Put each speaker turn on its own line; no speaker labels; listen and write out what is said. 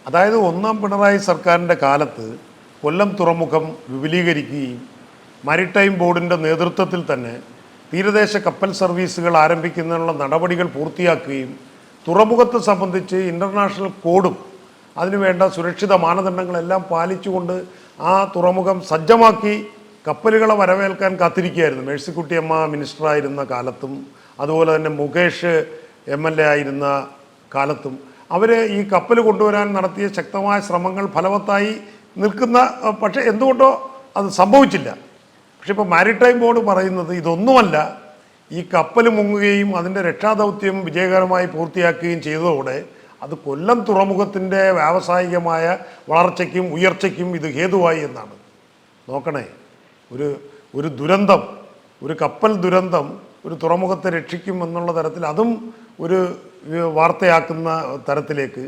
അതായത് ഒന്നാം പിണറായി സർക്കാരിൻ്റെ കാലത്ത് കൊല്ലം തുറമുഖം വിപുലീകരിക്കുകയും മാരിടൈം ബോർഡിൻ്റെ നേതൃത്വത്തിൽ തന്നെ തീരദേശ കപ്പൽ സർവീസുകൾ ആരംഭിക്കുന്നതിനുള്ള നടപടികൾ പൂർത്തിയാക്കുകയും തുറമുഖത്തെ സംബന്ധിച്ച് ഇൻ്റർനാഷണൽ കോഡും അതിനുവേണ്ട സുരക്ഷിത മാനദണ്ഡങ്ങളെല്ലാം പാലിച്ചുകൊണ്ട് ആ തുറമുഖം സജ്ജമാക്കി കപ്പലുകളെ വരവേൽക്കാൻ കാത്തിരിക്കുകയായിരുന്നു. മേഴ്സിക്കുട്ടിയമ്മ മിനിസ്റ്ററായിരുന്ന കാലത്തും അതുപോലെ തന്നെ മുകേഷ് MLA ആയിരുന്ന കാലത്തും അവർ ഈ കപ്പൽ കൊണ്ടുവരാൻ നടത്തിയ ശക്തമായ ശ്രമങ്ങൾ ഫലവത്തായി നിൽക്കുന്ന, പക്ഷേ എന്തുകൊണ്ടോ അത് സംഭവിച്ചില്ല. പക്ഷെ ഇപ്പോൾ മാരിടൈം ബോർഡ് പറയുന്നത് ഇതൊന്നുമല്ല, ഈ കപ്പൽ മുങ്ങുകയും അതിൻ്റെ രക്ഷാദൗത്യം വിജയകരമായി പൂർത്തിയാക്കുകയും ചെയ്തതോടെ അത് കൊല്ലം തുറമുഖത്തിൻ്റെ വ്യാവസായികമായ വളർച്ചയ്ക്കും ഉയർച്ചയ്ക്കും ഇത് ഹേതുവായി എന്നാണ്. നോക്കണേ, ഒരു ദുരന്തം, ഒരു കപ്പൽ ദുരന്തം ഒരു തുറമുഖത്തെ രക്ഷിക്കും എന്നുള്ള തരത്തിൽ അതും ഒരു വാർത്തയാക്കുന്ന തരത്തിലേക്ക്